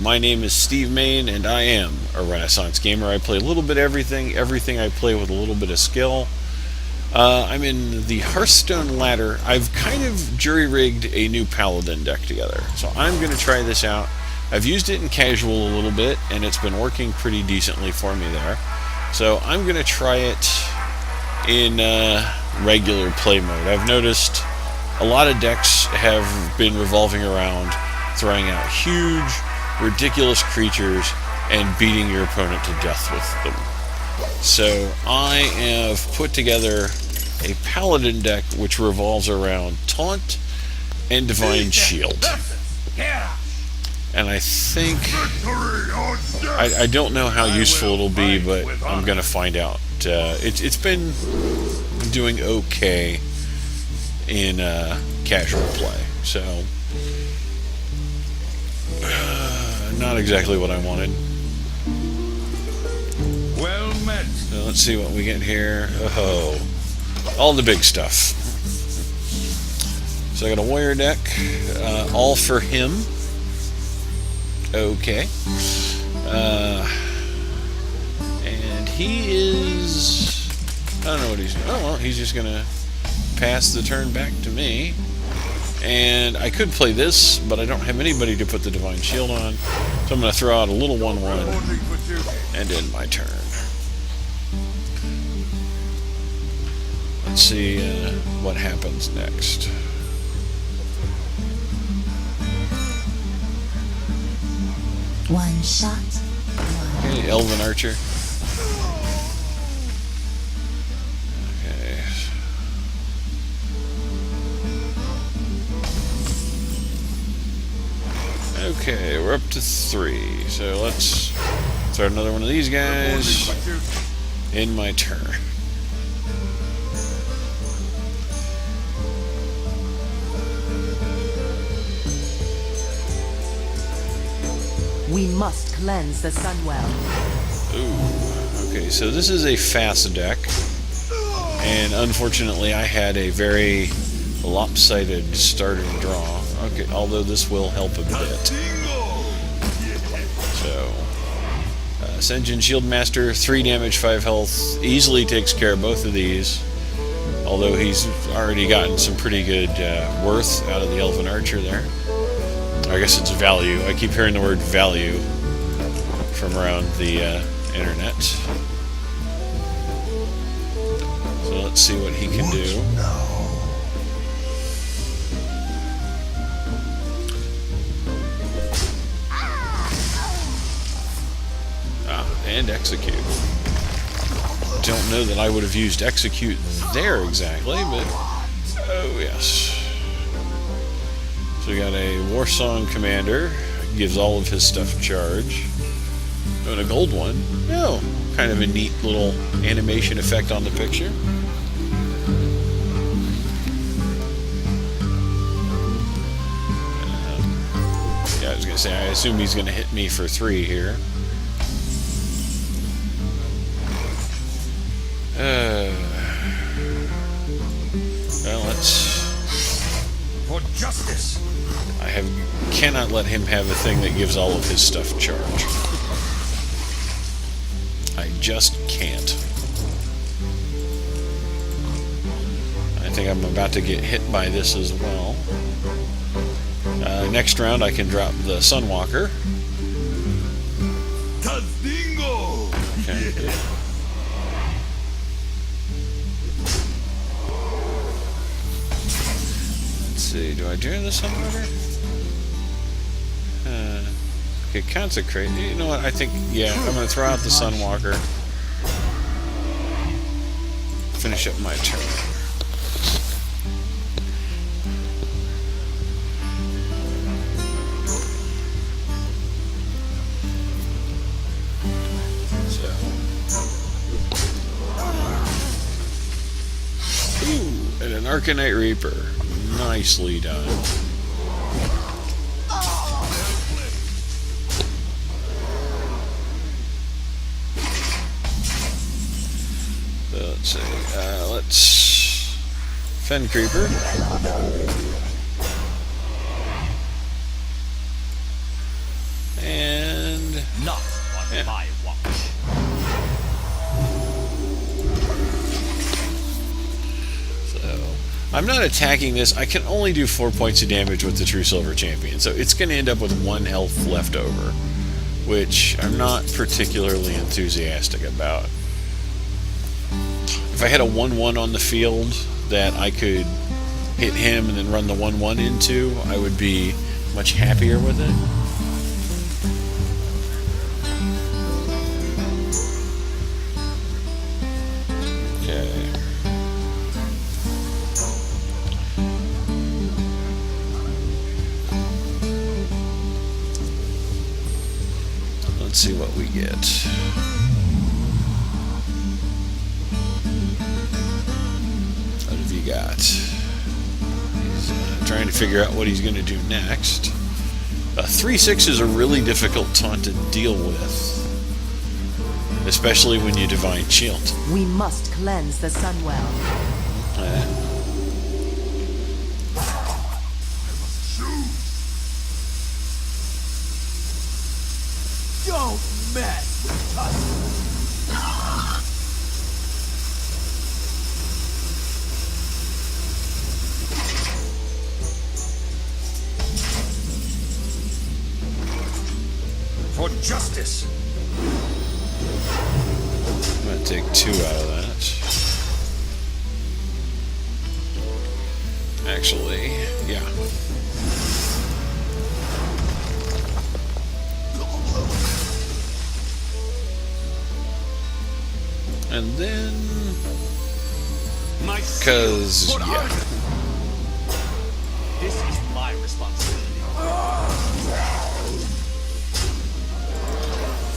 My name is Steve Mayne, and I am a Renaissance gamer. I play a little bit of everything I play with a little bit of skill. I'm in the Hearthstone ladder. I've kind of jury-rigged a new Paladin deck together, so I'm going to try this out. I've used it in casual a little bit, and it's been working pretty decently for me there. So I'm going to try it in regular play mode. I've noticed a lot of decks have been revolving around throwing out huge, ridiculous creatures and beating your opponent to death with them. So I have put together a Paladin deck which revolves around Taunt and Divine Shield. And I think, I don't know how useful it'll be, but I'm going to find out. It's been doing okay in casual play, so not exactly what I wanted. Well met. So let's see what we get here. Oh, all the big stuff. So I got a warrior deck, all for him. Okay. And he is, I don't know what he's doing. Oh, well, he's just gonna pass the turn back to me. And I could play this, but I don't have anybody to put the Divine Shield on. So I'm going to throw out a little 1/1 and end my turn. Let's see what happens next. One shot. Okay, Elven Archer. Okay. Okay, we're up to 3. So let's throw another one of these guys in my turn. We must cleanse the Sunwell. Ooh. Okay, so this is a fast deck. And unfortunately I had a very lopsided start and draw. Okay, although this will help a bit. So, Ascension Shield Master, 3 damage, 5 health, easily takes care of both of these. Although he's already gotten some pretty good worth out of the Elven Archer there. I guess it's value. I keep hearing the word value from around the internet. So let's see what he can do. And execute. Don't know that I would have used execute there exactly, but oh yes. So we got a Warsong Commander, gives all of his stuff charge. Oh, and a gold one. Oh, kind of a neat little animation effect on the picture. Yeah, I was gonna say, I assume he's gonna hit me for 3 here. Well, let's. For justice. I cannot let him have a thing that gives all of his stuff charge. I just can't. I think I'm about to get hit by this as well. Next round, I can drop the Sunwalker. Okay. See, do I do the Sunwalker? Okay, consecrate. You know what? I think, yeah, I'm going to throw out the Sunwalker. Finish up my turn. So. Ooh, and an Arcanite Reaper. Nicely done. So let's see. Let's Fen Creeper. And Yeah. My watch. So, I'm not attacking this. I can only do 4 points of damage with the True Silver Champion, so it's going to end up with 1 health left over, which I'm not particularly enthusiastic about. If I had a 1-1 on the field that I could hit him and then run the 1-1 into, I would be much happier with it. Okay. Let's see what we get. What have you got? He's trying to figure out what he's going to do next. 3/6 is a really difficult taunt to deal with, especially when you Divine Shield. We must cleanse the Sunwell. Don't mess with us. For justice. I'm going to take 2 out of that. Actually, yeah. And then, because, yeah. This is my responsibility.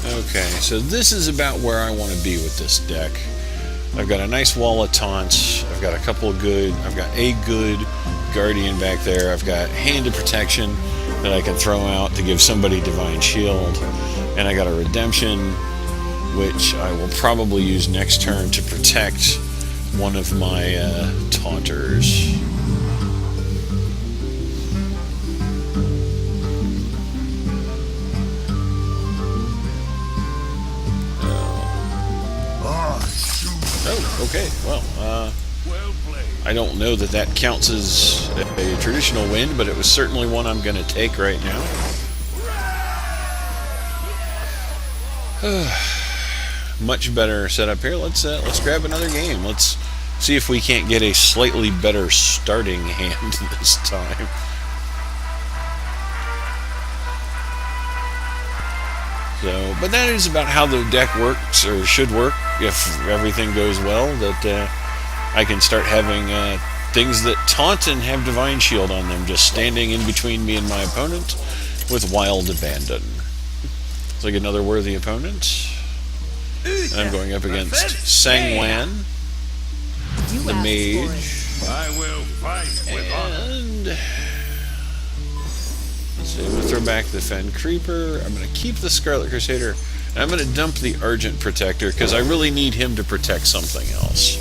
Okay, so this is about where I want to be with this deck. I've got a nice wall of taunts. I've got a good Guardian back there. I've got Hand of Protection that I can throw out to give somebody Divine Shield. And I got a Redemption, which I will probably use next turn to protect one of my taunters. Oh, okay. Well, I don't know that that counts as a traditional win, but it was certainly one I'm going to take right now. Much better setup here. Let's grab another game. Let's see if we can't get a slightly better starting hand this time. So, but that is about how the deck works, or should work, if everything goes well, that I can start having things that taunt and have Divine Shield on them, just standing in between me and my opponent with Wild Abandon. It's like another worthy opponent. And I'm going up against Sangwan, the mage. I will fight with honor. And so I'm going to throw back the Fen Creeper. I'm going to keep the Scarlet Crusader. And I'm going to dump the Argent Protector because I really need him to protect something else.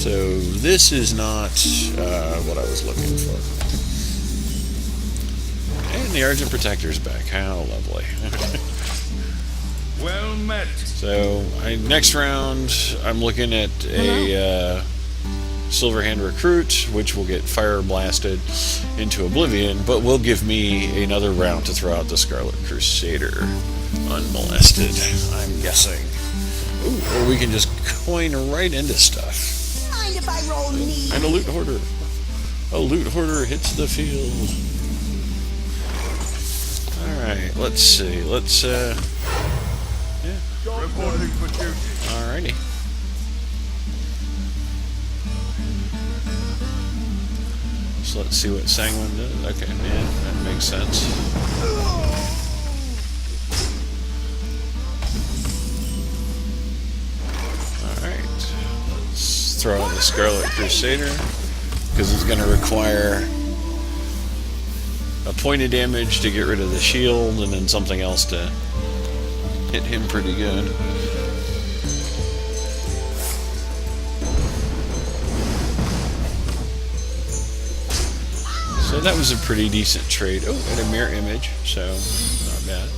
So this is not what I was looking for. And the Argent Protector's back. How lovely. Well met. So next round, I'm looking at a Silverhand Recruit, which will get fire blasted into oblivion, but will give me another round to throw out the Scarlet Crusader unmolested, I'm guessing. Ooh, or we can just coin right into stuff. Mind if I roll me? And a Loot Hoarder. A Loot Hoarder hits the field. Alright, let's see. Let's, yeah. Reporting for duty. Alrighty. So let's see what Sangwan does. Okay, yeah, that makes sense. Alright. Let's throw in the Scarlet Crusader, because it's going to require a point of damage to get rid of the shield, and then something else to hit him pretty good. So that was a pretty decent trade. Oh, and a mirror image, so not bad.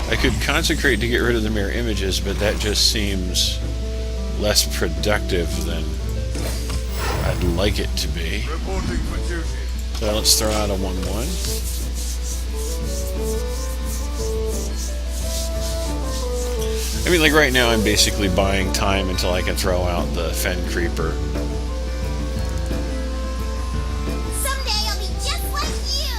I could consecrate to get rid of the mirror images, but that just seems less productive than I'd like it to be. Reporting for duty. So let's throw out a 1/1. I mean, like right now I'm basically buying time until I can throw out the Fen Creeper. Someday I'll be just like you.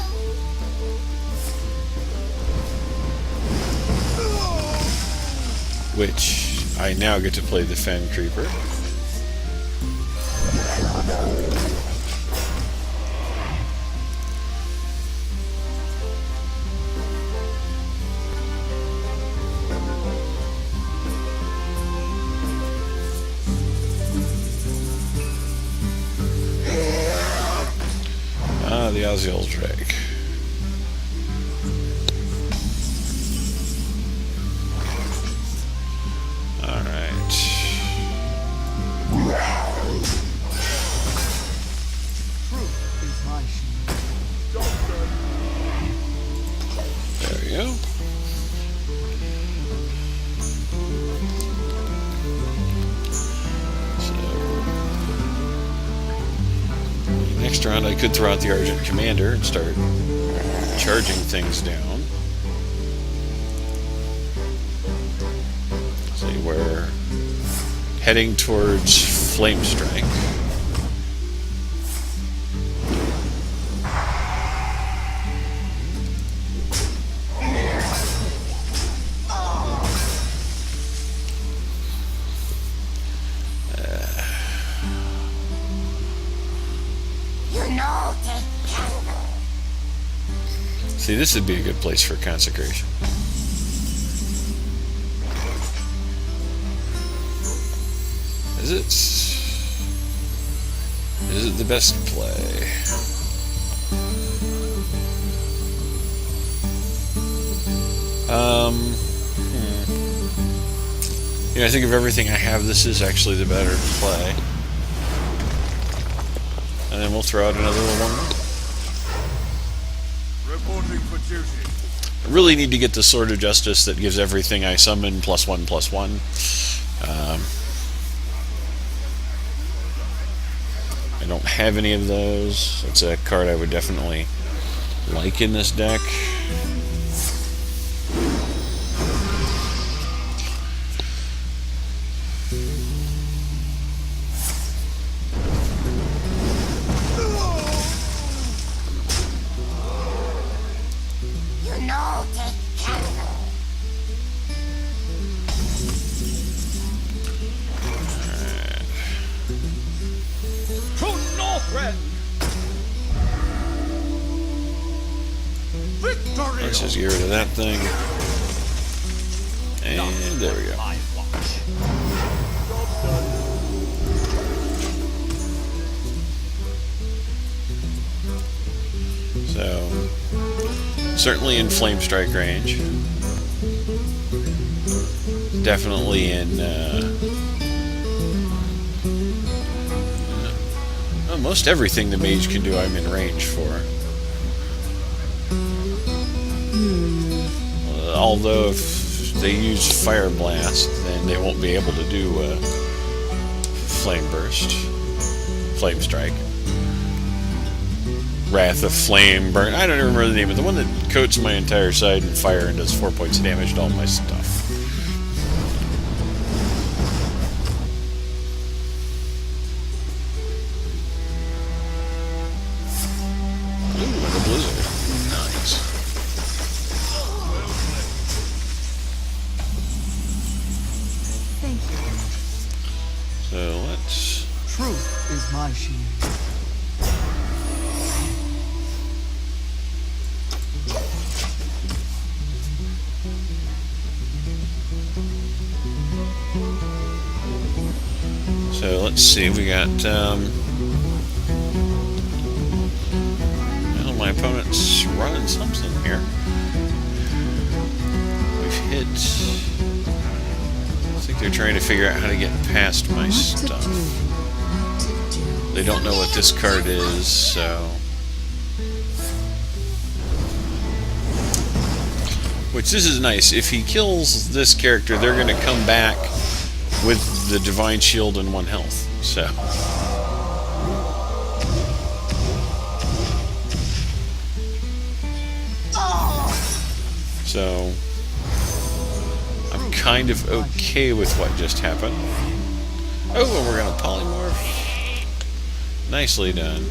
Which I now get to play the Fen Creeper. Ah, the Oziel Drake. Alright. Truth is my shield. There we go. Next round I could throw out the Argent Commander and start charging things down. See, we're heading towards Flame Strike. You know they can. See, this would be a good place for consecration. Is it? Is it the best play? You know, I think of everything I have, this is actually the better play. And then we'll throw out another one. Reporting for duty. I really need to get the Sword of Justice that gives everything I summon +1/+1. I don't have any of those. It's a card I would definitely like in this deck. You know they can. True Northrend. Victory. Let's just get rid of that thing. And there we go. My watch. So, certainly in Flame Strike range. Definitely in most everything the mage can do, I'm in range for. Although if they use Fire Blast, then they won't be able to do Flame Burst, Flame Strike, Wrath of Flame Burn. I don't even remember the name of the one that coats my entire side in fire and does 4 points of damage to all my stuff. Ooh, and a blizzard. Nice. Thank you. So let's... Truth is my shield. So let's see, we got, well, my opponent's running something here. We've hit, I think they're trying to figure out how to get past my stuff. They don't know what this card is, so. Which, this is nice. If he kills this character, they're going to come back with the Divine Shield and 1 health. So I'm kind of okay with what just happened. Oh, and we're going to polymorph. Nicely done.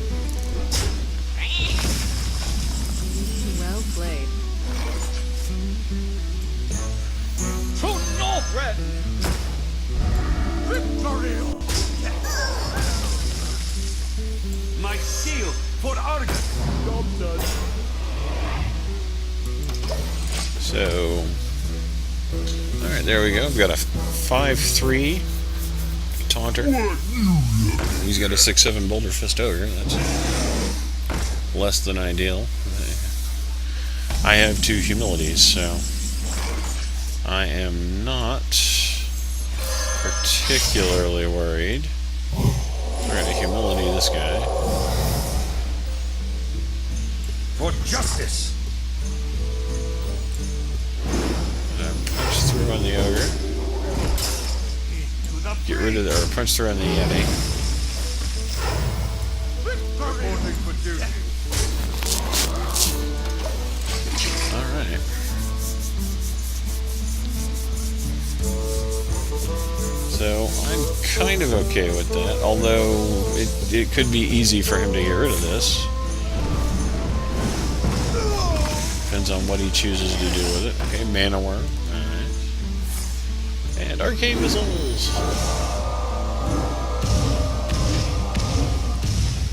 Well played. True north, Red. Victory! My shield for Argus. Job's done. So, alright, there we go. We've got a 5-3 taunter. He's got a 6-7 Boulder Fist Ogre. That's less than ideal. I have 2 humilities, so I am not particularly worried. We're going to humility this guy. For justice. Punch through on the ogre. Get rid of the, or punch through on the Yeti. Reporting for duty. Alright. So I'm kind of okay with that, although it could be easy for him to get rid of this. Depends on what he chooses to do with it. Okay, Mana Worm. Alright. And Arcane Missiles.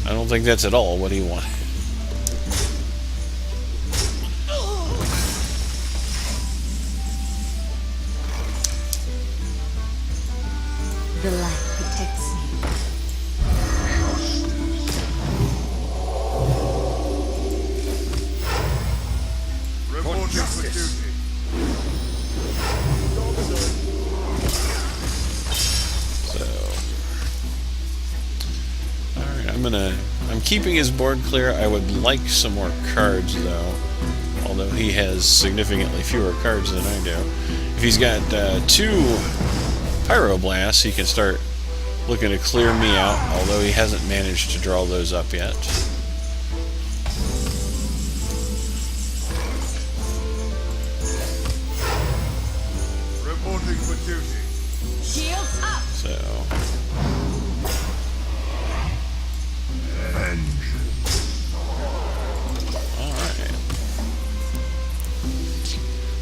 I don't think that's at all what he wanted. The light protects me. Reporting for justice. duty. So, alright, I'm keeping his board clear. I would like some more cards though, although he has significantly fewer cards than I do. If he's got 2 Pyroblasts, he can start looking to clear me out, although he hasn't managed to draw those up yet. Reporting for duty. Shields up! So, alright.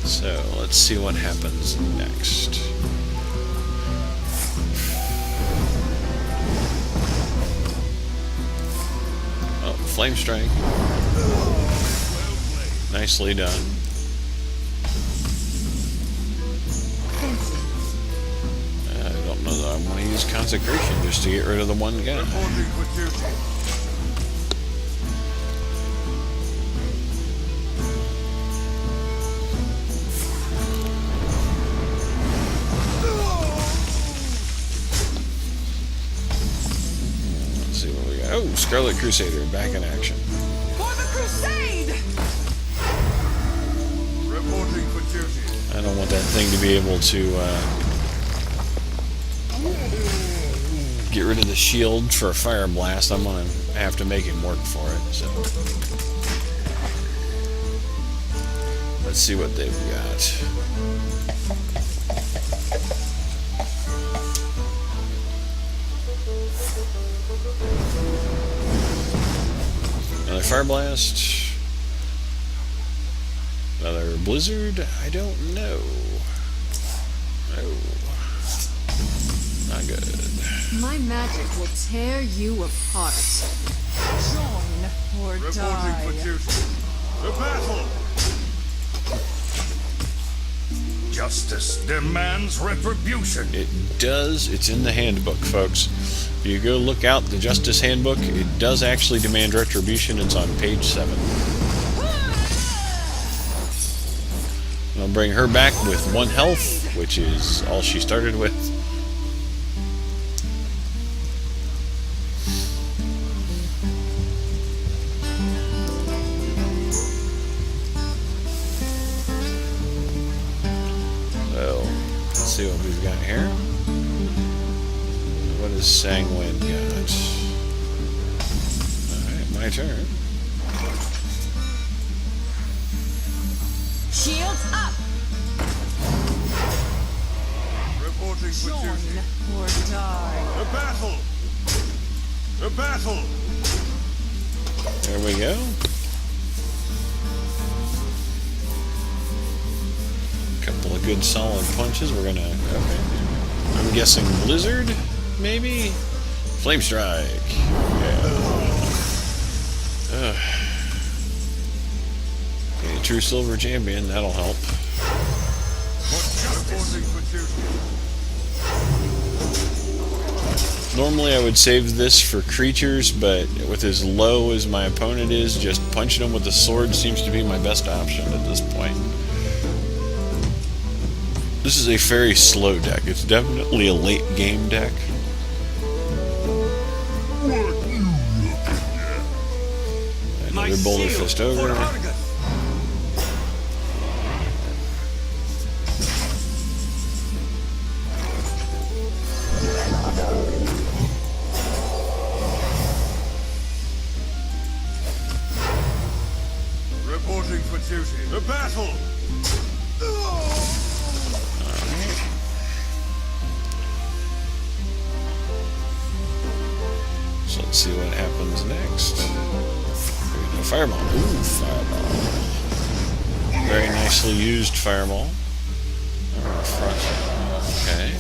So, let's see what happens next. Oh, Flame Strike. Nicely done. I don't know that I want to use Consecration just to get rid of the one guy. Reporting for duty. Let's see what we got. Oh, Scarlet Crusader back in action. For the crusade! Reporting for duty. I don't want that thing to be able to get rid of the shield for a Fire Blast. I'm going to have to make him work for it. So let's see what they've got. Another Fire Blast. Another Blizzard? I don't know. Oh. Not good. My magic will tear you apart. Join or Reporting die. for duty. The battle. Justice demands retribution. It does. It's in the handbook, folks. If you go look out the Justice Handbook, it does actually demand retribution. It's on page 7. I'll bring her back with 1 health, which is all she started with. see what we've got here. What has Sanguine got? Alright, my turn. Shields up! Reporting for Join duty. or die. The battle! The battle! There we go. Couple of good solid punches. We're gonna. Okay. I'm guessing Blizzard, maybe? Flame Strike. Yeah. Okay, true silver champion. That'll help. Reporting for duty. Normally I would save this for creatures, but with as low as my opponent is, just punching him with the sword seems to be my best option at this point. This is a very slow deck. It's definitely a late game deck. Another Boulder Fist over. Reporting for duty. The battle! So let's see what happens next. Fireball. Ooh, fireball. Very nicely used fireball. Okay.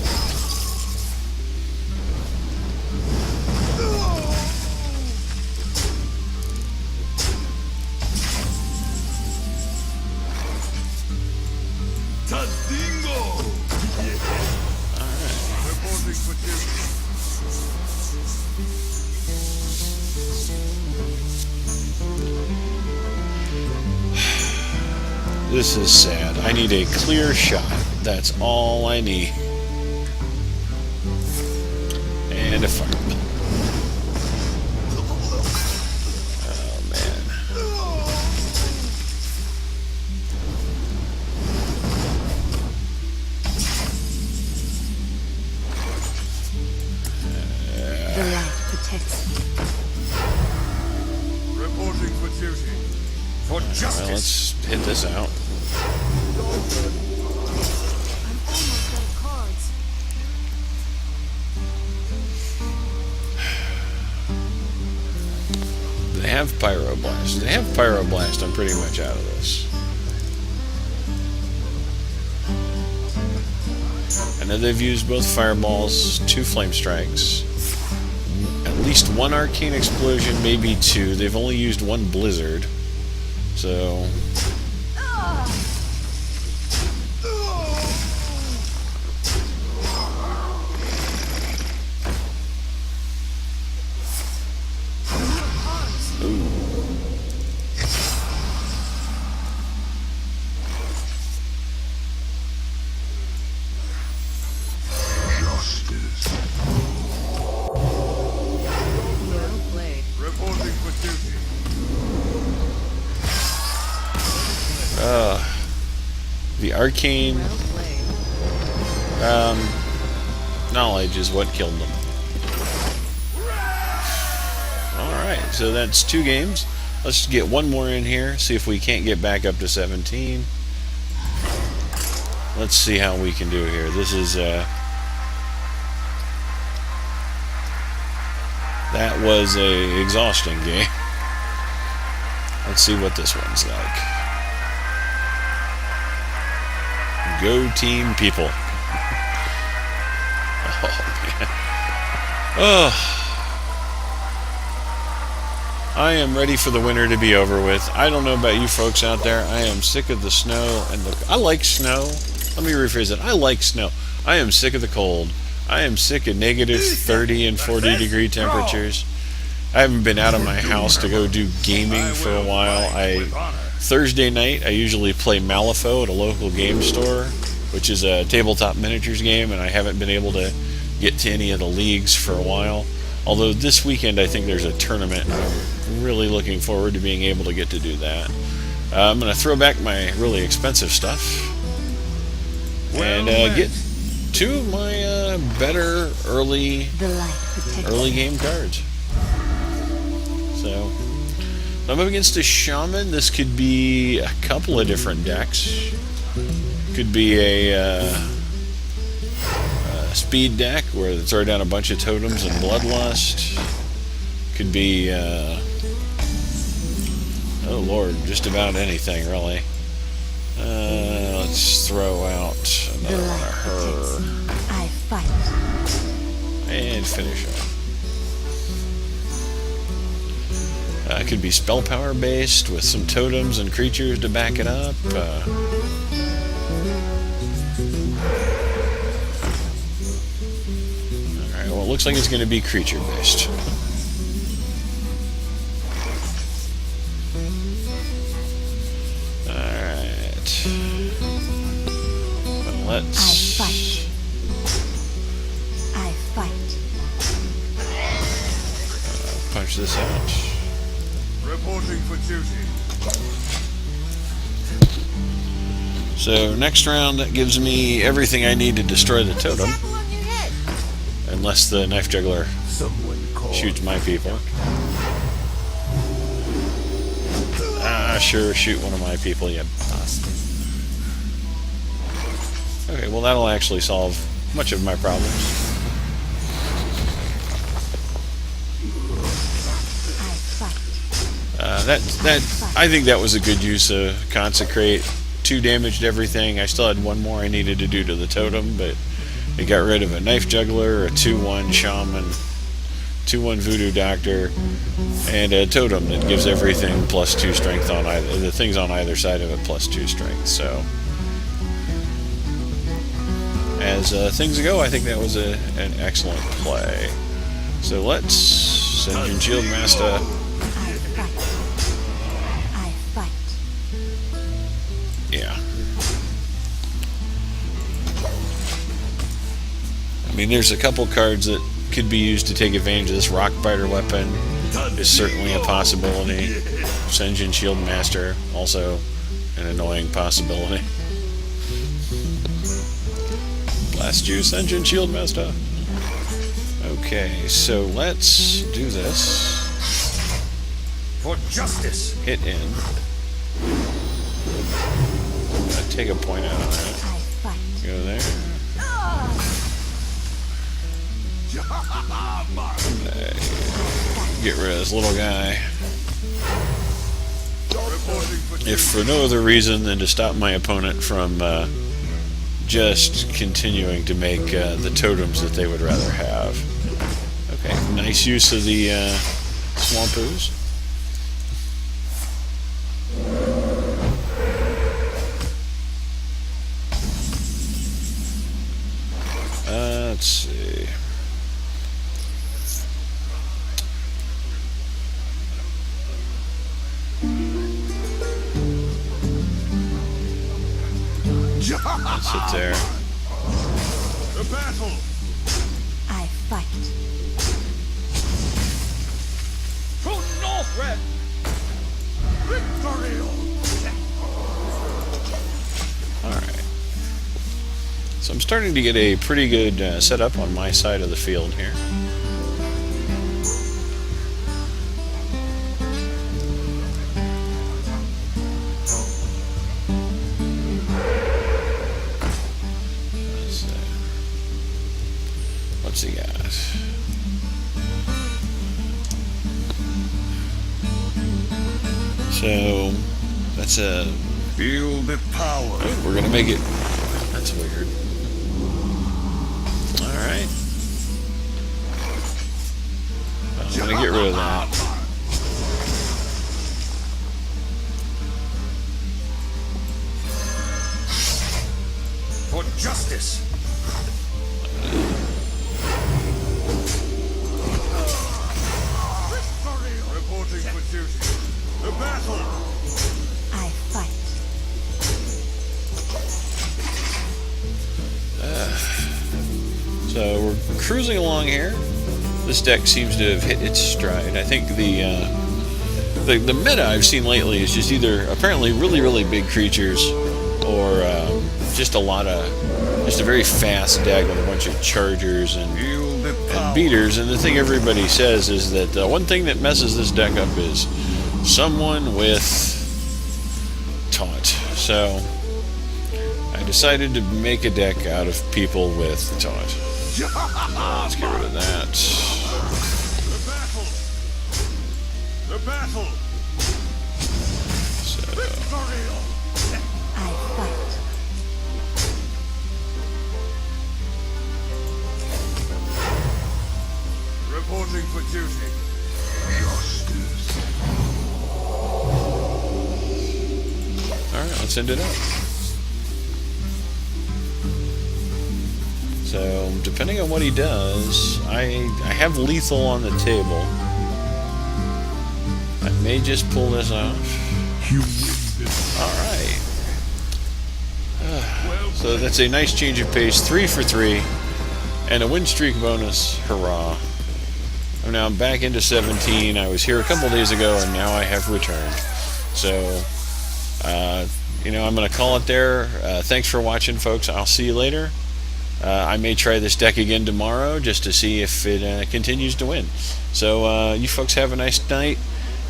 Reporting for duty. This is sad. I need a clear shot. That's all I need. And a fireball. Oh, man. The light protects me. Reporting for duty. For Well, justice! let's hit this out. I'm almost out of cards. They have Pyroblast. They have Pyroblast. I'm pretty much out of this. I know they've used both Fireballs, 2 Flame Strikes, at least 1 Arcane Explosion, maybe 2. They've only used 1 Blizzard. So... Well played. Reporting for duty. The Arcane Well played. Knowledge is what killed them. Alright, so that's 2 games. Let's get one more in here, see if we can't get back up to 17. Let's see how we can do here. This is, that was a exhausting game. Let's see what this one's like. Go team people. Oh, man. Oh. I am ready for the winter to be over with. I don't know about you folks out there. I am sick of the snow and I like snow. Let me rephrase it. I like snow. I am sick of the cold. I am sick of negative 30 and 40 degree temperatures. I haven't been out of my house to go do gaming for a while. Thursday night, I usually play Malifaux at a local game store, which is a tabletop miniatures game, and I haven't been able to get to any of the leagues for a while. Although this weekend I think there's a tournament, and I'm really looking forward to being able to get to do that. I'm going to throw back my really expensive stuff and two of my better early game cards. So I'm up against a shaman. This could be a couple of different decks. Could be a speed deck where they throw down a bunch of totems and bloodlust. Could be oh lord, just about anything really. Let's throw out another one of her. I fight. And finish up. It could be spell power based with some totems and creatures to back it up. Alright, well it looks like it's going to be creature based. Alright. Well, let's... I fight. punch this out. Reporting for duty. So next round that gives me everything I need to destroy the totem. Apple on your head. Unless the knife juggler shoots my people. Sure, shoot one of my people, you bastard. Okay, well that'll actually solve much of my problems. I think that was a good use of Consecrate. 2 damaged everything. I still had one more I needed to do to the totem, but it got rid of a knife juggler, a 2/1 shaman, 2/1 voodoo doctor, and a totem that gives everything +2 strength on either the things on either side of it +2 strength. So as things go, I think that was an excellent play. So let's send in Shield Master. I fight. Yeah. I mean, there's a couple cards that could be used to take advantage of this. Rockbiter weapon is certainly a possibility. Senjin Shield Master, also an annoying possibility. Blast you, Senjin Shield Master. Okay, so let's do this. For justice. Hit in. I'm gonna take a point out of that. I fight. Go there. Get rid of this little guy. If for no other reason than to stop my opponent from just continuing to make the totems that they would rather have. Okay, nice use of the Swamp Ooze. Let's see. Let's sit there. The battle. I fight. True North Red. Victory. Alright. So I'm starting to get a pretty good setup on my side of the field here. What's he got? So that's a Feel the power. oh, we're gonna make it. That's weird. Alright. I'm gonna get rid of that. For justice. Reporting for duty. The battle. I fight. So we're cruising along here. This deck seems to have hit its stride. I think the meta I've seen lately is just either apparently really big creatures or just a very fast deck with a bunch of chargers and beaters. And the thing everybody says is that one thing that messes this deck up is someone with taunt. So I decided to make a deck out of people with taunt. Let's get rid of that. The battle! So, I fight. Reporting for duty. alright, let's end it up. So, depending on what he does, I have lethal on the table. I may just pull this off. Alright. So that's a nice change of pace. 3 for 3. And a win streak bonus. Hurrah. Now I'm back into 17. I was here a couple days ago and now I have returned. So, I'm going to call it there. Thanks for watching, folks. I'll see you later. I may try this deck again tomorrow just to see if it continues to win. So you folks have a nice night.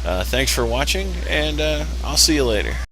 Thanks for watching, and I'll see you later.